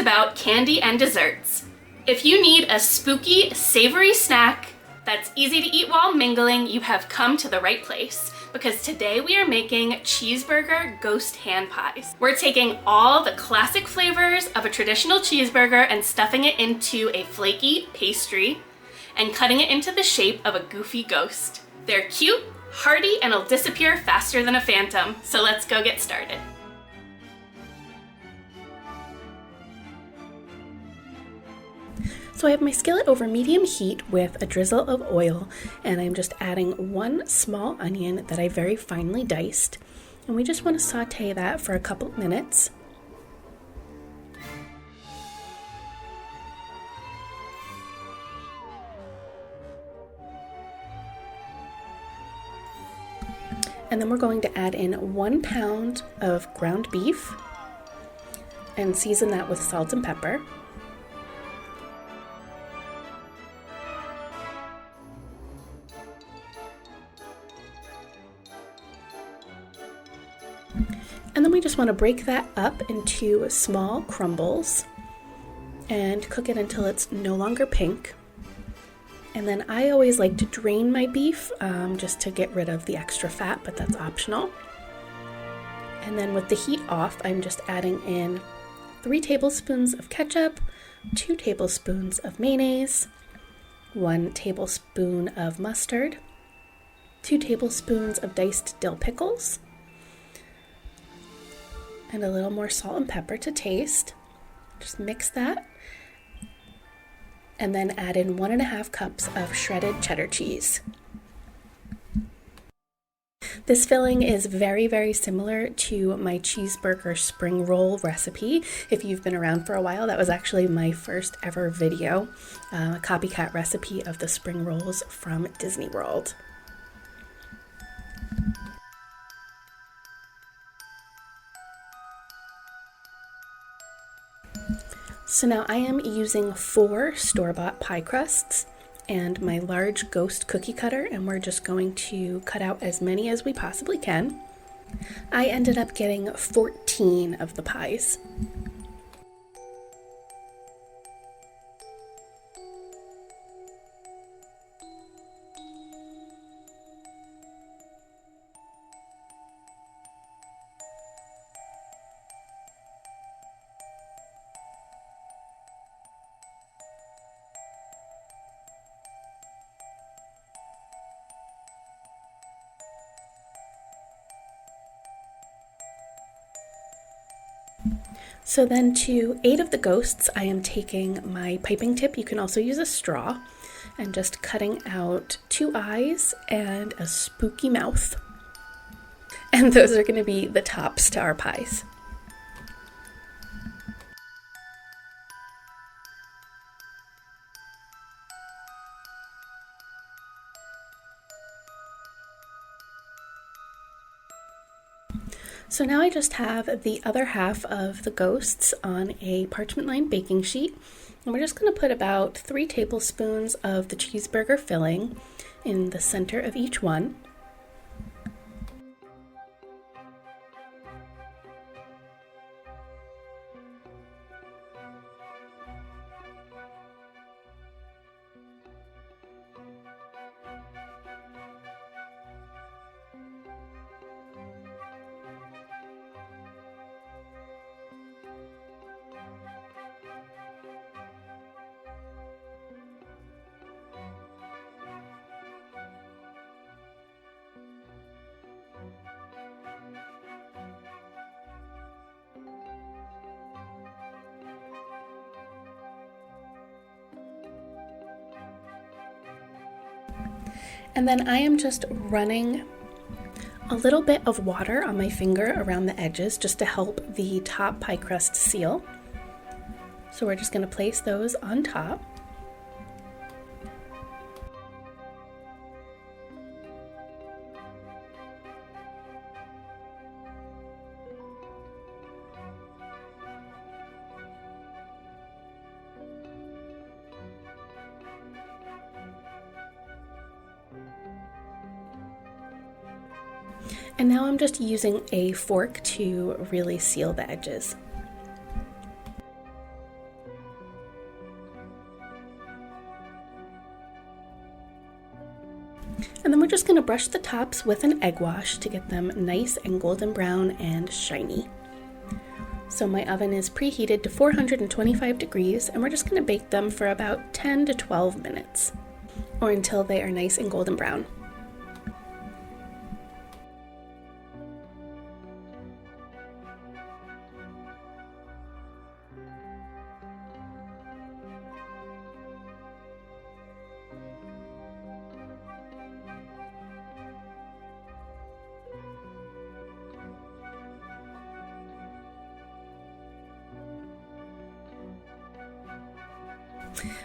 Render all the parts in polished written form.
about candy and desserts. If you need a spooky, savory snack that's easy to eat while mingling, you have come to the right place, because today we are making cheeseburger ghost hand pies. We're taking all the classic flavors of a traditional cheeseburger and stuffing it into a flaky pastry and cutting it into the shape of a goofy ghost. They're cute, hearty, and will disappear faster than a phantom, so let's go get started. So I have my skillet over medium heat with a drizzle of oil, and I'm just adding one small onion that I very finely diced, and we just want to saute that for a couple of minutes. And then we're going to add in 1 pound of ground beef and season that with salt and pepper. And then we just want to break that up into small crumbles and cook it until it's no longer pink. And then I always like to drain my beef just to get rid of the extra fat, but that's optional. And then with the heat off, I'm just adding in 3 tablespoons of ketchup, 2 tablespoons of mayonnaise, 1 tablespoon of mustard, 2 tablespoons of diced dill pickles, and a little more salt and pepper to taste. Just mix that, and then add in 1.5 cups of shredded cheddar cheese. This filling is very, very similar to my cheeseburger spring roll recipe. If you've been around for a while, that was actually my first ever video, a copycat recipe of the spring rolls from Disney World. So now I am using 4 store-bought pie crusts and my large ghost cookie cutter, and we're just going to cut out as many as we possibly can. I ended up getting 14 of the pies. So then to 8 of the ghosts, I am taking my piping tip, you can also use a straw, and just cutting out 2 eyes and a spooky mouth. And those are going to be the tops to our pies. So now I just have the other half of the ghosts on a parchment lined baking sheet, and we're just going to put about 3 tablespoons of the cheeseburger filling in the center of each one. And then I am just running a little bit of water on my finger around the edges just to help the top pie crust seal. So we're just going to place those on top. And now I'm just using a fork to really seal the edges. And then we're just going to brush the tops with an egg wash to get them nice and golden brown and shiny. So my oven is preheated to 425 degrees, and we're just going to bake them for about 10 to 12 minutes, or until they are nice and golden brown.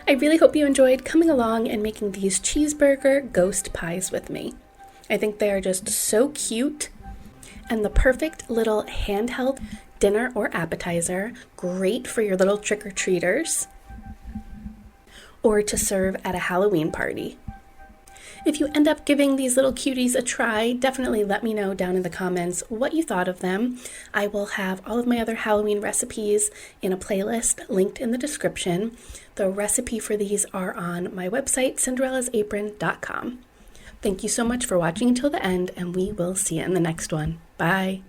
I really hope you enjoyed coming along and making these cheeseburger ghost pies with me. I think they are just so cute and the perfect little handheld dinner or appetizer, great for your little trick-or-treaters or to serve at a Halloween party. If you end up giving these little cuties a try, definitely let me know down in the comments what you thought of them. I will have all of my other Halloween recipes in a playlist linked in the description. The recipe for these are on my website, cinderellasapron.com. Thank you so much for watching until the end, and we will see you in the next one. Bye!